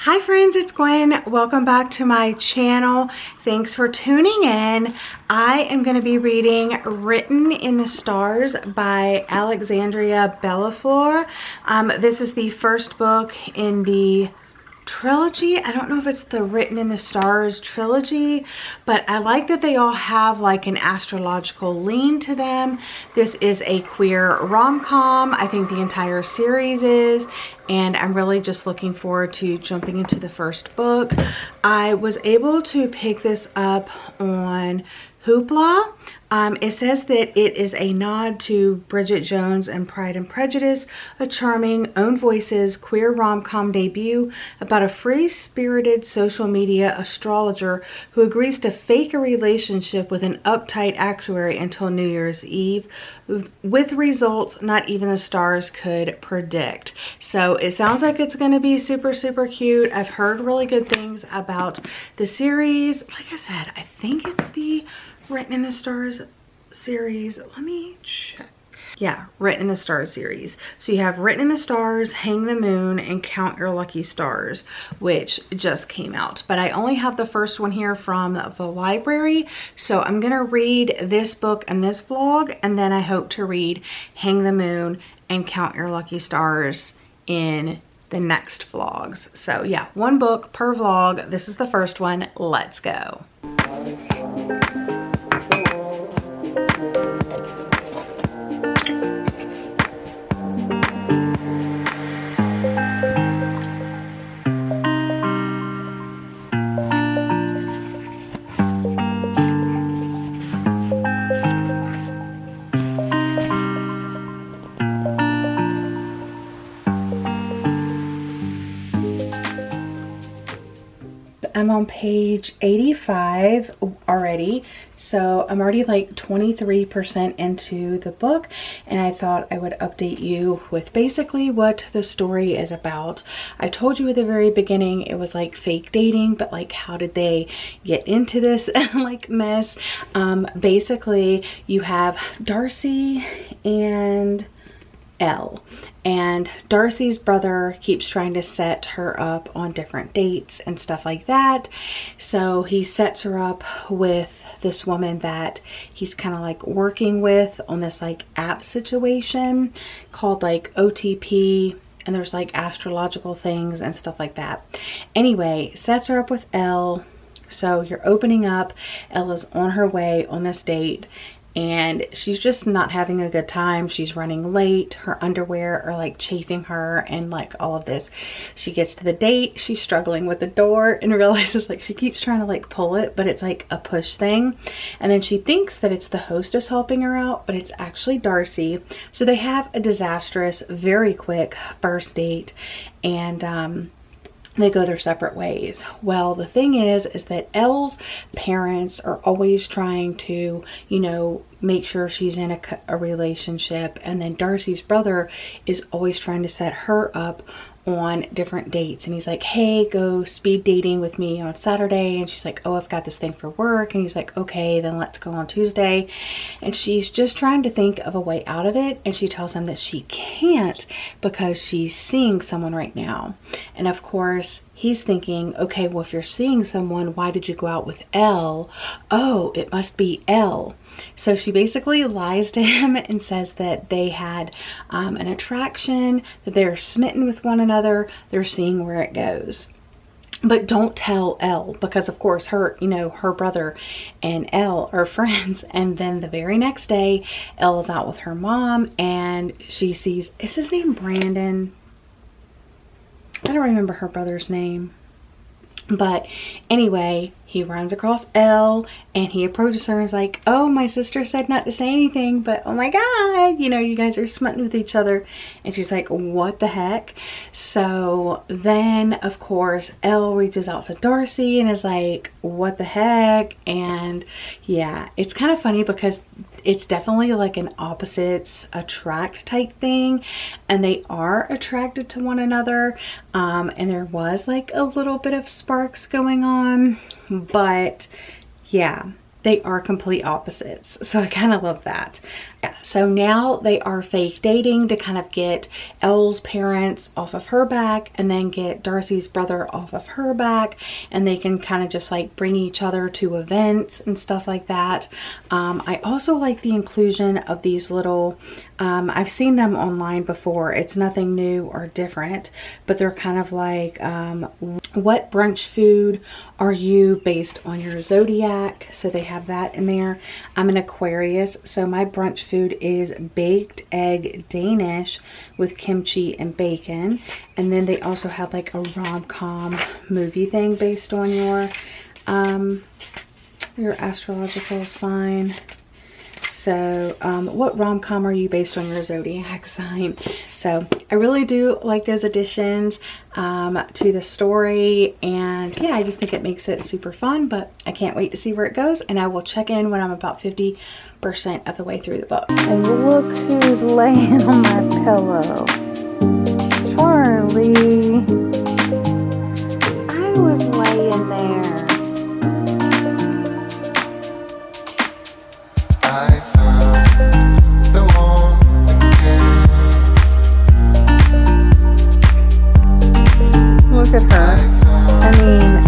Hi friends, it's Gwen. Welcome back to my channel. Thanks for tuning in. I am going to be reading Written in the Stars by Alexandria Bellefleur. This is the first book in the trilogy. I don't know if it's the Written in the Stars trilogy, but I like that they all have like an astrological lean to them. This is a queer rom-com. I think the entire series is, and I'm really just looking forward to jumping into the first book. I was able to pick this up on Hoopla. It says that it is a nod to Bridget Jones and Pride and Prejudice, a charming, own voices, queer rom-com debut about a free-spirited social media astrologer who agrees to fake a relationship with an uptight actuary until New Year's Eve, with results not even the stars could predict. So it sounds like it's going to be super, super cute. I've heard really good things about the series. Like I said, I think it's the Written in the Stars series. Let me check. Yeah, Written in the Stars series. So you have Written in the Stars, Hang the Moon, and Count Your Lucky Stars, which just came out. But I only have the first one here from the library. So I'm going to read this book and this vlog, and then I hope to read Hang the Moon and Count Your Lucky Stars in the next vlogs. So yeah, one book per vlog. This is the first one. Let's go. I'm on page 85 already, so I'm already like 23% into the book, and I thought I would update you with basically what the story is about. I told you at the very beginning it was like fake dating, but like how did they get into this like mess? Basically you have Darcy and Elle, and Darcy's brother keeps trying to set her up on different dates and stuff like that. So he sets her up with this woman that he's kind of like working with on this like app situation called like OTP, and there's like astrological things and stuff like that. Anyway, sets her up with Elle. So you're opening up, Elle is on her way on this date, and she's just not having a good time. She's running late. Her underwear are like chafing her and like all of this. She gets to the date. She's struggling with the door and realizes like she keeps trying to like pull it, but it's like a push thing. And then she thinks that it's the hostess helping her out, but it's actually Darcy. So they have a disastrous, very quick first date, and they go their separate ways. Well, the thing is that Elle's parents are always trying to, you know, make sure she's in a relationship, and then Darcy's brother is always trying to set her up on different dates, and he's like, hey, go speed dating with me on Saturday, and she's like, oh, I've got this thing for work, and he's like, okay, then let's go on Tuesday. And she's just trying to think of a way out of it, and she tells him that she can't because she's seeing someone right now. And of course he's thinking, okay, well, if you're seeing someone, why did you go out with Elle? Oh, it must be Elle. So she basically lies to him and says that they had an attraction, that they're smitten with one another, they're seeing where it goes. But don't tell Elle, because of course her, you know, her brother and Elle are friends. And then the very next day, Elle is out with her mom, and she sees, is his name Brandon? I don't remember her brother's name. But anyway, he runs across Elle, and he approaches her and is like, oh, my sister said not to say anything, but oh my god, you know, you guys are smitten with each other. And she's like, what the heck? So then of course Elle reaches out to Darcy and is like, what the heck? And yeah, it's kind of funny because it's definitely like an opposites attract type thing, and they are attracted to one another, and there was like a little bit of sparks going on, but yeah, they are complete opposites. So I kind of love that. Yeah, so now they are fake dating to kind of get Elle's parents off of her back and then get Darcy's brother off of her back, and they can kind of just like bring each other to events and stuff like that. I also like the inclusion of these little, I've seen them online before. It's nothing new or different, but they're kind of like, what brunch food are you based on your zodiac? So they have that in there. I'm an Aquarius, so my brunch food is baked egg Danish with kimchi and bacon. And then they also have like a rom-com movie thing based on your astrological sign. So what rom-com are you based on your zodiac sign? So I really do like those additions to the story, and yeah, I just think it makes it super fun, but I can't wait to see where it goes, and I will check in when I'm about 50% of the way through the book. And look who's laying on my pillow. Charlie. I was laying there. Look at her. I mean,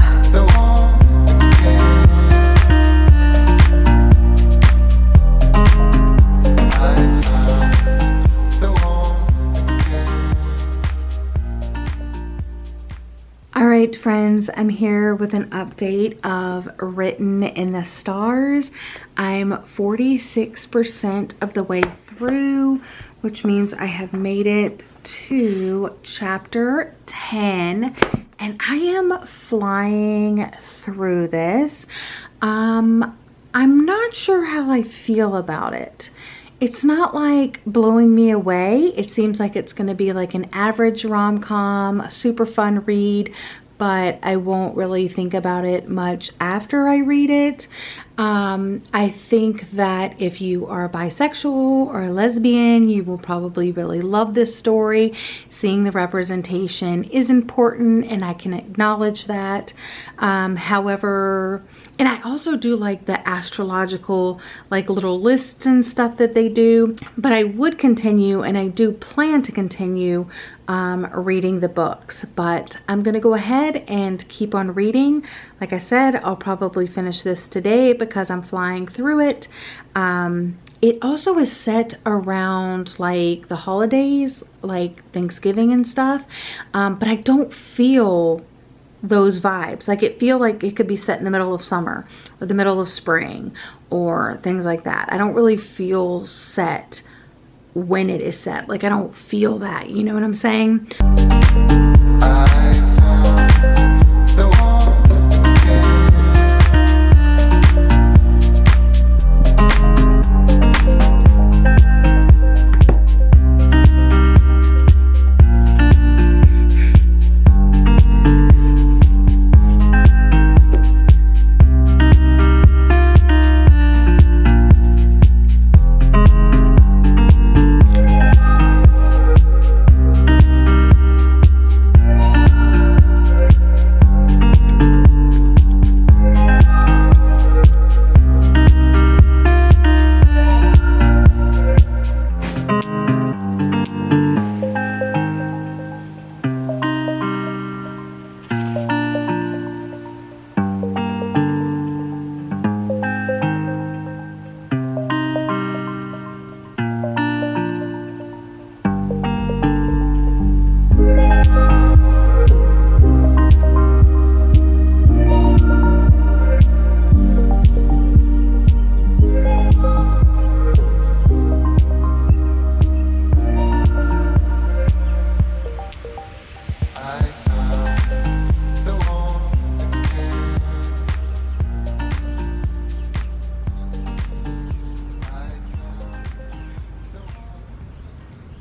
all right, friends, I'm here with an update of Written in the Stars. I'm 46% of the way through, which means I have made it to chapter 10, and I am flying through this. I'm not sure how I feel about it. It's not like blowing me away. It seems like it's going to be like an average rom-com, a super fun read, but I won't really think about it much after I read it. I think that if you are bisexual or a lesbian, you will probably really love this story. Seeing the representation is important, and I can acknowledge that. However, and I also do like the astrological, like little lists and stuff that they do, but I would continue, and I do plan to continue reading the books, but I'm gonna go ahead and keep on reading. Like I said, I'll probably finish this today because I'm flying through it. It also is set around like the holidays, like Thanksgiving and stuff, but I don't feel those vibes. Like it feel like it could be set in the middle of summer or the middle of spring or things like that. I don't really feel set when it is set. Like I don't feel that, you know what I'm saying?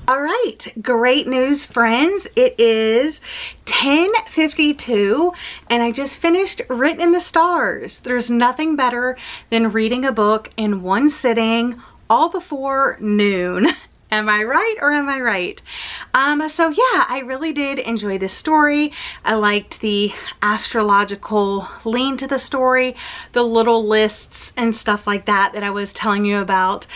All right, great news, friends. It is 10:52 and I just finished Written in the Stars. There's nothing better than reading a book in one sitting all before noon. Am I right or am I right? So yeah, I really did enjoy this story. I liked the astrological lean to the story, the little lists and stuff like that that I was telling you about.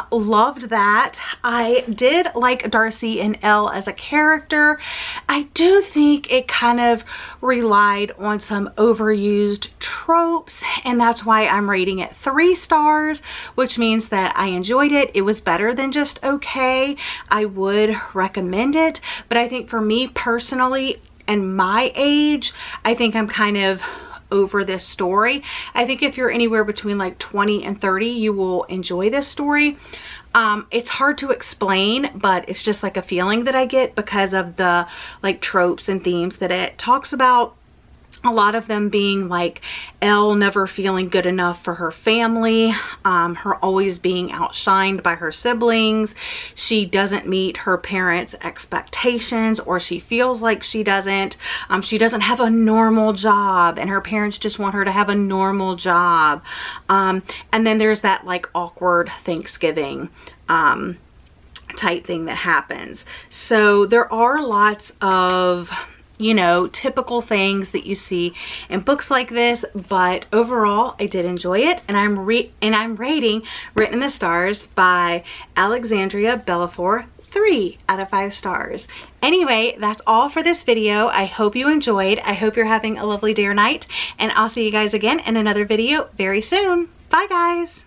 Loved that. I did like Darcy and Elle as a character. I do think it kind of relied on some overused tropes, and that's why I'm rating it 3 stars, which means that I enjoyed it. It was better than just okay. I would recommend it, but I think for me personally and my age, I think I'm kind of over this story. I think if you're anywhere between like 20 and 30, you will enjoy this story. It's hard to explain, but it's just like a feeling that I get because of the like tropes and themes that it talks about. A lot of them being like Elle never feeling good enough for her family, her always being outshined by her siblings, she doesn't meet her parents' expectations, or she feels like she doesn't have a normal job and her parents just want her to have a normal job. And then there's that like awkward Thanksgiving type thing that happens. So there are lots of, you know, typical things that you see in books like this, but overall I did enjoy it, and I'm rating Written in the Stars by Alexandria Bellefleur 3 out of 5 stars. Anyway, that's all for this video. I hope you enjoyed. I hope you're having a lovely day or night, and I'll see you guys again in another video very soon. Bye guys.